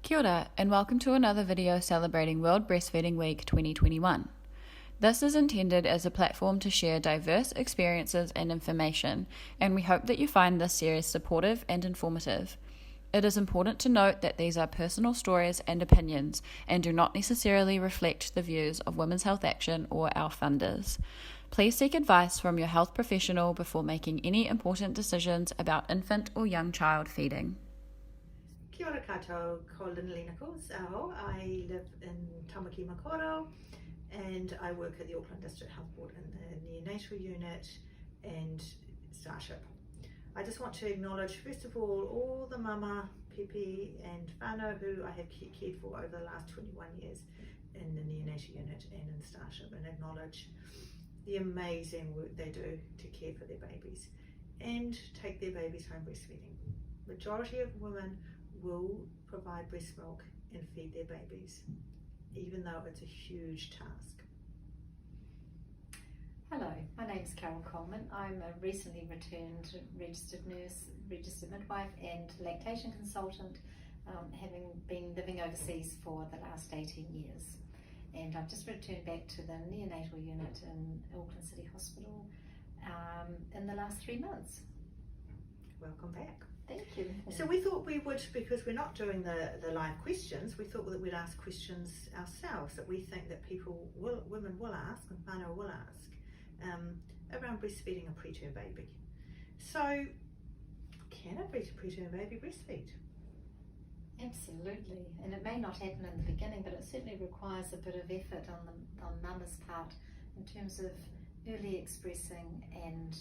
Kia ora, and welcome to another video celebrating World Breastfeeding Week 2021. This is intended as a platform to share diverse experiences and information, and we hope that you find this series supportive and informative. It is important to note that these are personal stories and opinions and do not necessarily reflect the views of Women's Health Action or our funders. Please seek advice from your health professional before making any important decisions about infant or young child feeding. Kia ora koutou, ko Lynley Nichols. I live in Tāmaki Makarau and I work at the Auckland District Health Board in the neonatal unit and Starship. I just want to acknowledge first of all the mama, pepe and whānau who I have cared for over the last 21 years in the neonatal unit and in Starship, and acknowledge the amazing work they do to care for their babies and take their babies home breastfeeding. Majority of women will provide breast milk and feed their babies, even though it's a huge task. Hello, my name is Coleman. I'm a recently returned registered nurse, registered midwife and lactation consultant, having been living overseas for the last 18 years. And I've just returned back to the neonatal unit in Auckland City Hospital in the last 3 months. Welcome back. Thank you. So we thought we would, because we're not doing the live questions, we thought that we'd ask questions ourselves that we think that women will ask and whānau will ask around breastfeeding a preterm baby. So, can a preterm baby breastfeed? Absolutely, and it may not happen in the beginning, but it certainly requires a bit of effort on mama's part in terms of early expressing and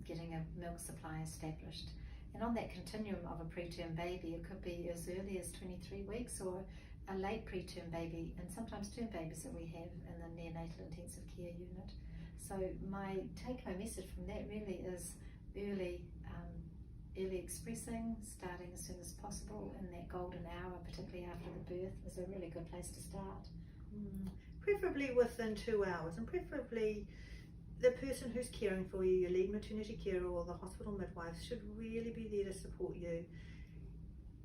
getting a milk supply established. And on that continuum of a preterm baby, it could be as early as 23 weeks or a late preterm baby, and sometimes term babies that we have in the neonatal intensive care unit. So my take-home message from that really is early expressing, starting as soon as possible in that golden hour, particularly after the birth, is a really good place to start. Preferably within 2 hours, and preferably the person who's caring for you, your lead maternity carer or the hospital midwife, should really be there to support you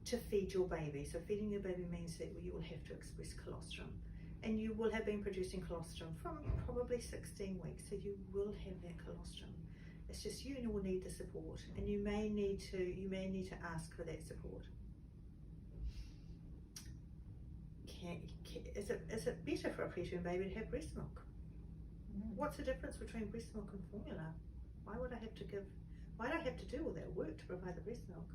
to feed your baby. So feeding your baby means that you will have to express colostrum, and you will have been producing colostrum from probably 16 weeks, so you will have that colostrum. It's just you will need the support, and you may need to ask for that support. Is it better for a preterm baby to have breast milk? What's the difference between breast milk and formula? Why do I have to do all that work to provide the breast milk?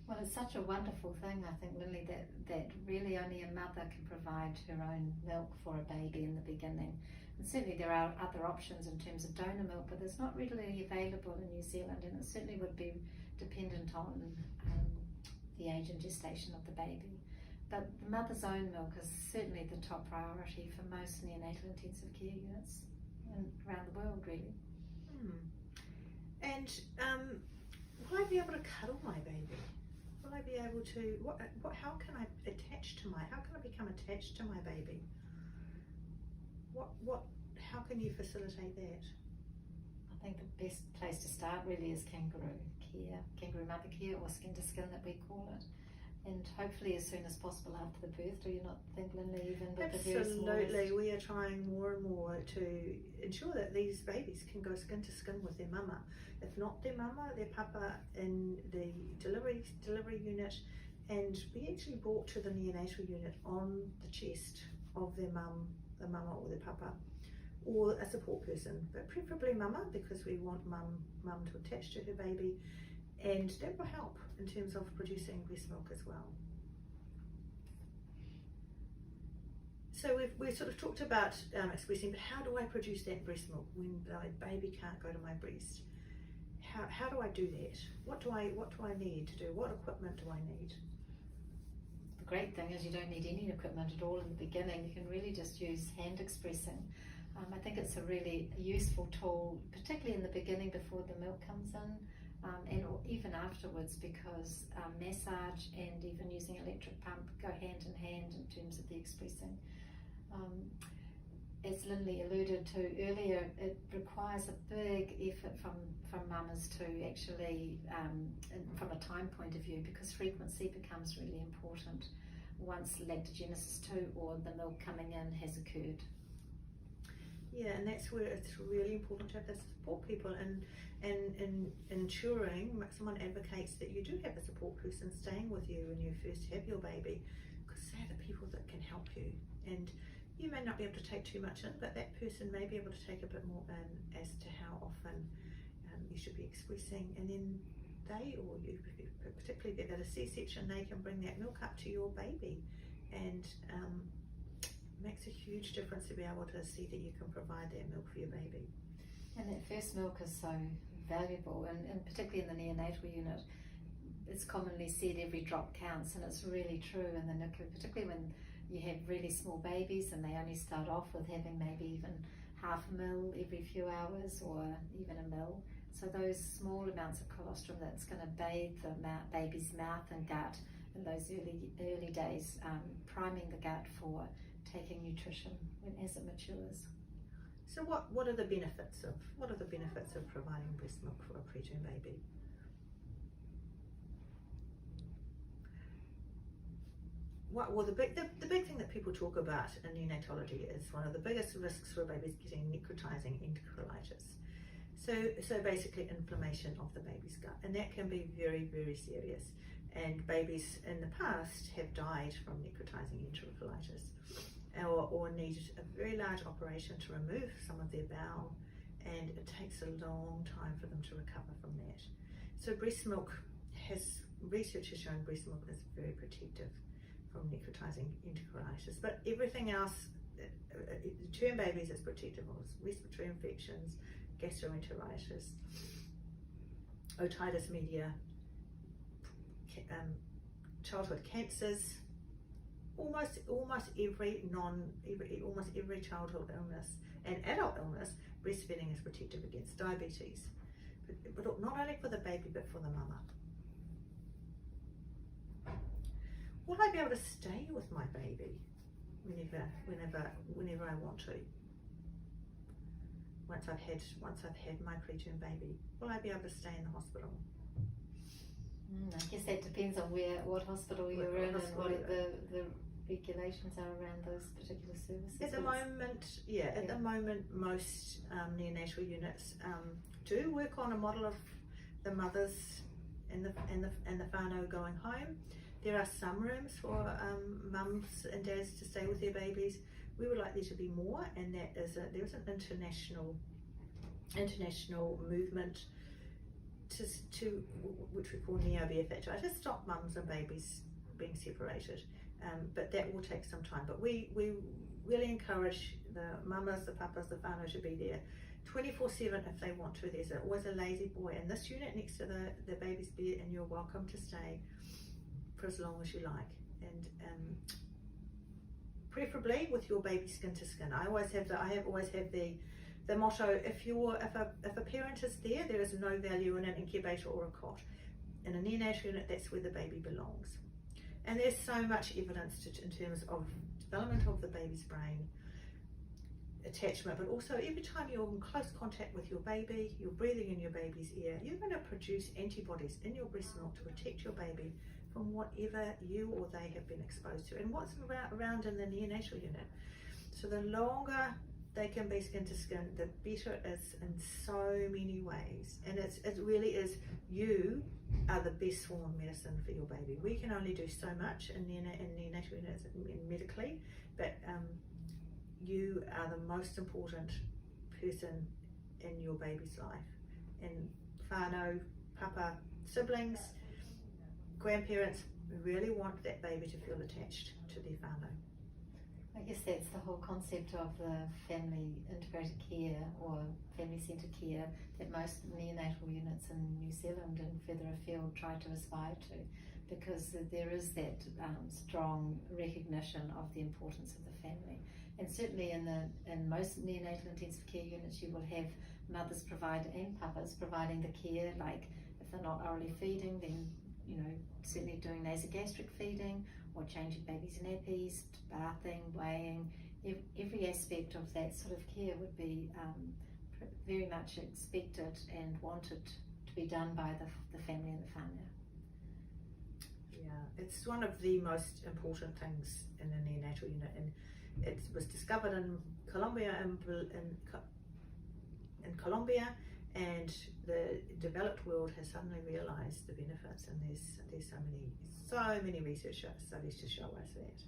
Well, it's such a wonderful thing, I think, Lynley, that really only a mother can provide her own milk for a baby in the beginning. And certainly there are other options in terms of donor milk, but it's not readily available in New Zealand, and it certainly would be dependent on the age and gestation of the baby. But the mother's own milk is certainly the top priority for most neonatal intensive care units around the world, really. And will I be able to cuddle my baby? Will I be able to, how can I how can I become attached to my baby? How can you facilitate that? I think the best place to start really is kangaroo mother care, or skin to skin that we call it. And hopefully as soon as possible after the birth. Do you not think, Lynley, even with the very smallest? Absolutely, we are trying more and more to ensure that these babies can go skin to skin with their mama. If not their mama, their papa in the delivery unit, and we actually brought to the neonatal unit on the chest of their mum, the mama or their papa, or a support person, but preferably mama, because we want mum to attach to her baby, and that will help in terms of producing breast milk as well. So we've sort of talked about expressing, but how do I produce that breast milk when my baby can't go to my breast? How do I do that? What do I need to do? What equipment do I need? The great thing is you don't need any equipment at all in the beginning. You can really just use hand expressing. I think it's a really useful tool, particularly in the beginning before the milk comes in. And even afterwards, because massage and even using electric pump go hand in hand in terms of the expressing. As Lynley alluded to earlier, it requires a big effort from mamas to actually, from a time point of view, because frequency becomes really important. once lactogenesis 2 or the milk coming in has occurred. Yeah, and that's where it's really important to have the support people and ensuring someone advocates that you do have a support person staying with you when you first have your baby, because they're the people that can help you. And you may not be able to take too much in, but that person may be able to take a bit more in as to how often you should be expressing, and then they, or you, particularly if they've had a C-section, they can bring that milk up to your baby, and makes a huge difference to be able to see that you can provide that milk for your baby. And that first milk is so valuable, and particularly in the neonatal unit, it's commonly said every drop counts, and it's really true in the NICU, particularly when you have really small babies and they only start off with having maybe even half a mil every few hours or even a mil. So those small amounts of colostrum that's going to bathe the baby's mouth and gut in those early days, priming the gut for taking nutrition as it matures. So what are the benefits of providing breast milk for a preterm baby? Well, the big thing that people talk about in neonatology is one of the biggest risks for a baby is getting necrotizing enterocolitis. So basically inflammation of the baby's gut, and that can be very, very serious. And babies in the past have died from necrotizing enterocolitis, or needed a very large operation to remove some of their bowel, and it takes a long time for them to recover from that. So breast milk research has shown breast milk is very protective from necrotizing enterocolitis, but everything else, term babies is protective of respiratory infections, gastroenteritis, otitis media, childhood cancers, almost every childhood illness and adult illness. Breastfeeding is protective against diabetes, but not only for the baby but for the mama. Will I be able to stay with my baby whenever I want to? Once I've had my preterm baby, will I be able to stay in the hospital? I guess that depends on what hospital you're in and what the regulations are around those particular services. At the moment, most neonatal units do work on a model of the mothers and the whānau going home. There are some rooms for mums and dads to stay with their babies. We would like there to be more, and there's an international movement to which we call neo-BFHI, to stop mums and babies being separated. But that will take some time. But we really encourage the mamas, the papas, the whānau to be there 24/7 if they want to. There's always a lazy boy in this unit next to the baby's bed, and you're welcome to stay for as long as you like, and preferably with your baby skin to skin. I have always had the motto: if a parent is there, there is no value in an incubator or a cot. In a neonatal unit, that's where the baby belongs. And there's so much evidence in terms of development of the baby's brain, attachment, but also every time you're in close contact with your baby, you're breathing in your baby's ear, you're going to produce antibodies in your breast milk to protect your baby from whatever you or they have been exposed to and what's around in the neonatal unit. So the longer they can be skin to skin, the better it is in so many ways. And it really is, you are the best form of medicine for your baby. We can only do so much in neonatal units medically, but you are the most important person in your baby's life. And whānau, papa, siblings, grandparents really want that baby to feel attached to their whānau. I guess that's the whole concept of the family integrated care or family centred care that most neonatal units in New Zealand and further afield try to aspire to, because there is that strong recognition of the importance of the family. And certainly in most neonatal intensive care units, you will have mothers and papas providing the care, like if they're not orally feeding, then certainly doing nasogastric feeding or changing babies' nappies, bathing, weighing. Every aspect of that sort of care would be very much expected and wanted to be done by the family and the whānau. Yeah, it's one of the most important things in a neonatal unit, and it was discovered in Colombia, in Colombia, and the developed world has suddenly realised the benefits, and there's so many research studies to show us that.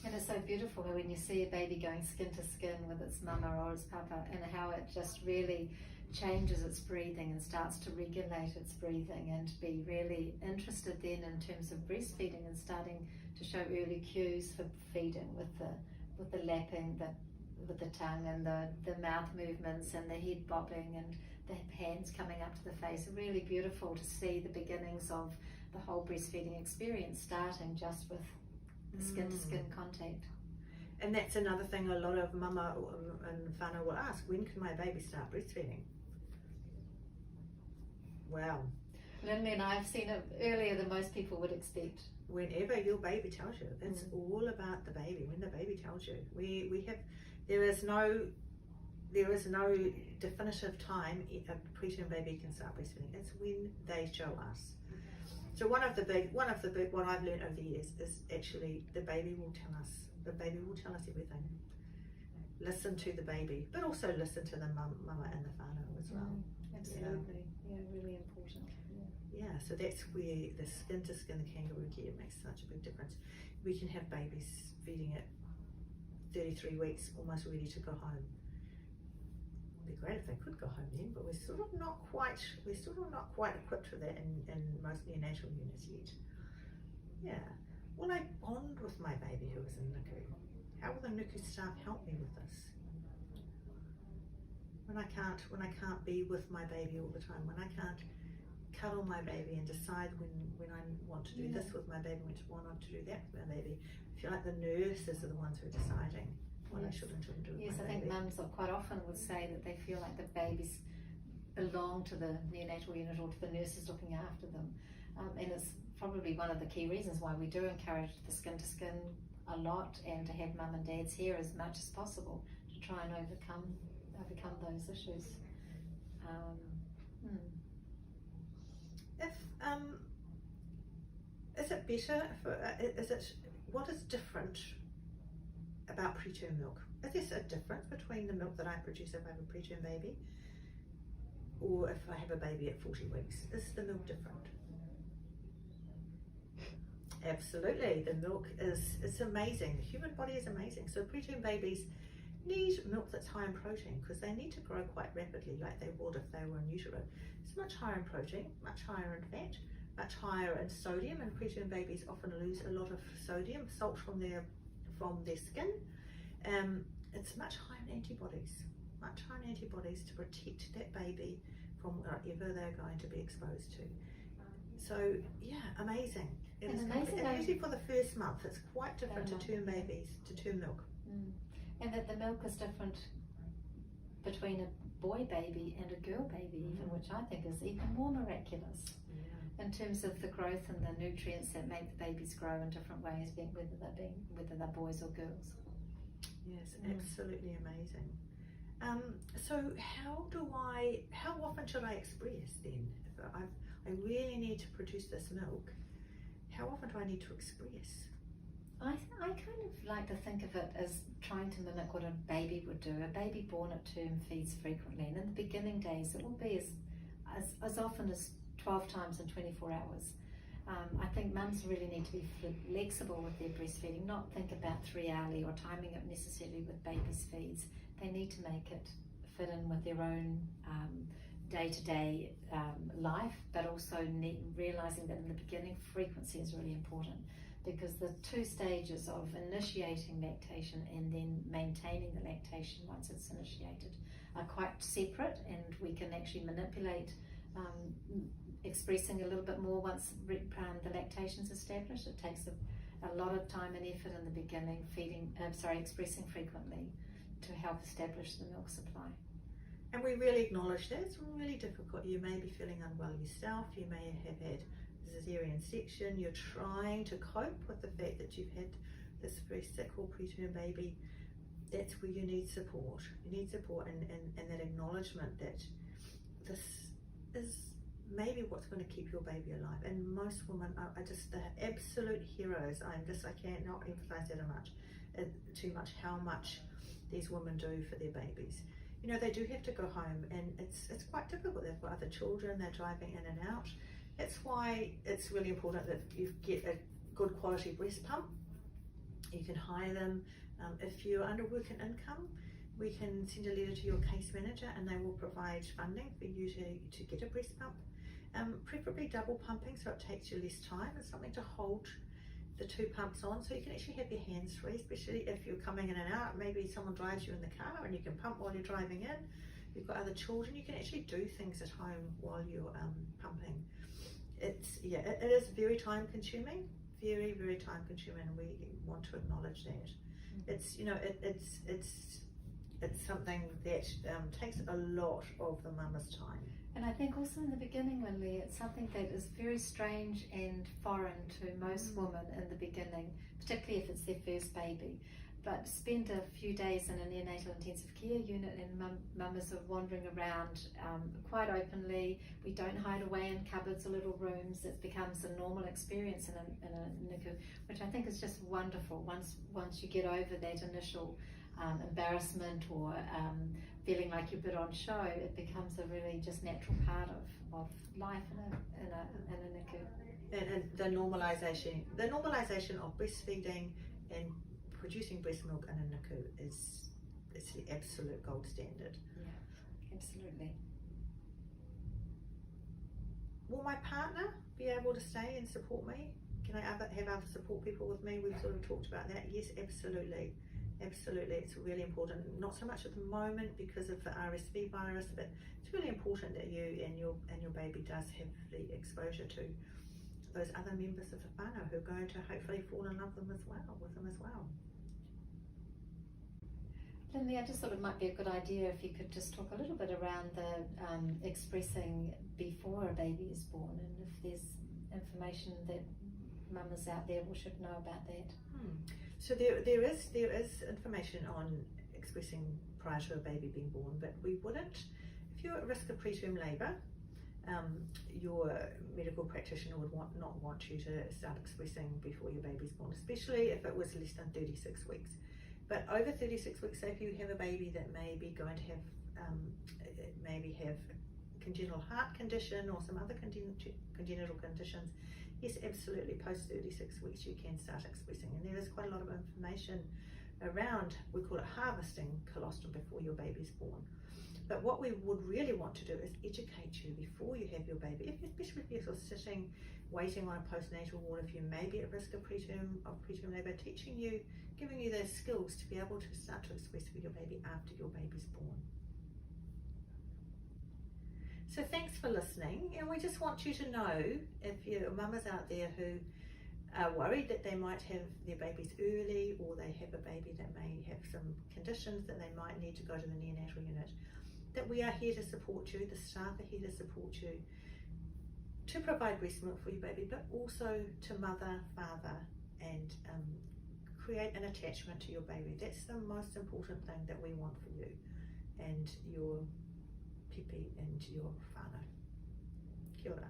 And it's so beautiful when you see a baby going skin to skin with its mama or its papa, and how it just really changes its breathing and starts to regulate its breathing, and be really interested then in terms of breastfeeding and starting to show early cues for feeding with the lapping, with the tongue and the mouth movements and the head bobbing and the hands coming up to the face. Really beautiful to see the beginnings of the whole breastfeeding experience starting just with the skin to skin contact. And that's another thing a lot of mama and whānau will ask, when can my baby start breastfeeding? Wow. Lynley and I have seen it earlier than most people would expect. Whenever your baby tells you, it's all about the baby. When the baby tells you, there is no definitive time a preterm baby can start breastfeeding. It's when they show us. So one of the big what I've learned over the years is actually the baby will tell us. The baby will tell us everything. Listen to the baby, but also listen to the mama and the whānau as well. Absolutely, yeah, really important. Yeah, so that's where the skin to skin kangaroo care makes such a big difference. We can have babies feeding at 33 weeks, almost ready to go home. It'd be great if they could go home then, but we're sort of not quite equipped for that in most neonatal units yet. Yeah. Will I bond with my baby who is in NICU? How will the NICU staff help me with this? When I can't be with my baby all the time, when I can't cuddle my baby and decide when I want to do this with my baby, when I want to do that with my baby, I feel like the nurses are the ones who are deciding what I should and shouldn't do with my baby. Yes, I think mums quite often would say that they feel like the babies belong to the neonatal unit or to the nurses looking after them, and it's probably one of the key reasons why we do encourage the skin to skin a lot, and to have mum and dads here as much as possible to try and overcome those issues. Is it better what is different about preterm milk? Is there a difference between the milk that I produce if I have a preterm baby or if I have a baby at 40 weeks? Is the milk different? Absolutely, the milk it's amazing. The human body is amazing. So preterm babies need milk that's high in protein because they need to grow quite rapidly like they would if they were in utero. It's much higher in protein, much higher in fat, much higher in sodium, and preterm babies often lose a lot of sodium, salt from their skin. It's much higher in antibodies, to protect that baby from whatever they're going to be exposed to. So yeah, amazing. It is amazing. And usually for the first month, it's quite different to term babies, to term milk. And that the milk is different between a boy baby and a girl baby, even, which I think is even more miraculous in terms of the growth and the nutrients that make the babies grow in different ways, whether they're boys or girls. Yes, absolutely amazing. So how often should I express then? If I really need to produce this milk, how often do I need to express? I kind of like to think of it as trying to mimic what a baby would do. A baby born at term feeds frequently, and in the beginning days it will be as often as 12 times in 24 hours. I think mums really need to be flexible with their breastfeeding, not think about 3 hourly or timing it necessarily with babies' feeds. They need to make it fit in with their own day-to-day life, but also realising that in the beginning frequency is really important, because the 2 stages of initiating lactation and then maintaining the lactation once it's initiated are quite separate, and we can actually manipulate expressing a little bit more once the lactation's established. It takes a lot of time and effort in the beginning, expressing frequently to help establish the milk supply. And we really acknowledge that it's really difficult. You may be feeling unwell yourself, you may have had cesarean section, you're trying to cope with the fact that you've had this very sick or preterm baby. That's where you need support. You need support and that acknowledgement that this is maybe what's going to keep your baby alive. And most women are just the absolute heroes. I cannot emphasize that too much, how much these women do for their babies. You know, they do have to go home, and it's quite difficult. They've got other children, they're driving in and out. That's why it's really important that you get a good quality breast pump. You can hire them. If you're under work and income, we can send a letter to your case manager and they will provide funding for you to get a breast pump. Preferably double pumping, so it takes you less time. It's something to hold the two pumps on, so you can actually have your hands free, especially if you're coming in and out. Maybe someone drives you in the car and you can pump while you're driving in. You've got other children, you can actually do things at home while you're pumping. It is very time consuming, very, very time consuming, and we want to acknowledge that. It's, you know, it's something that takes a lot of the mama's time. And I think also in the beginning, Lynley, it's something that is very strange and foreign to most women in the beginning, particularly if it's their first baby. But spend a few days in a neonatal intensive care unit and mamas are wandering around quite openly. We don't hide away in cupboards or little rooms. It becomes a normal experience in a NICU, which I think is just wonderful. Once you get over that initial embarrassment or feeling like you're a bit on show, it becomes a really just natural part of life in a NICU. And the normalisation of breastfeeding and producing breast milk in a NICU is the absolute gold standard. Yeah, absolutely. Will my partner be able to stay and support me? Can I have other support people with me? We've sort of talked about that. Yes, absolutely. Absolutely, it's really important. Not so much at the moment because of the RSV virus, but it's really important that you and your baby does have the exposure to those other members of the whānau who are going to hopefully fall in love with them as well. Lynley, I just thought it might be a good idea if you could just talk a little bit around the expressing before a baby is born, and if there's information that mamas out there should know about that. So there is information on expressing prior to a baby being born, but we wouldn't, if you're at risk of preterm labour, your medical practitioner would not want you to start expressing before your baby's born, especially if it was less than 36 weeks. But over 36 weeks, say if you have a baby that may be going to have maybe have congenital heart condition or some other congenital conditions, yes, absolutely, post 36 weeks you can start expressing. And there is quite a lot of information around, we call it harvesting colostrum before your baby's born. But what we would really want to do is educate you before you have your baby, especially if you're sitting, waiting on a postnatal ward, if you may be at risk of preterm labour, teaching you, giving you those skills to be able to start to express with your baby after your baby's born. So thanks for listening, and we just want you to know, if your mamas out there who are worried that they might have their babies early, or they have a baby that may have some conditions that they might need to go to the neonatal unit, that we are here to support you, the staff are here to support you, to provide breast milk for your baby, but also to mother, father, and create an attachment to your baby. That's the most important thing that we want for you and your pipi and your whānau. Kia ora.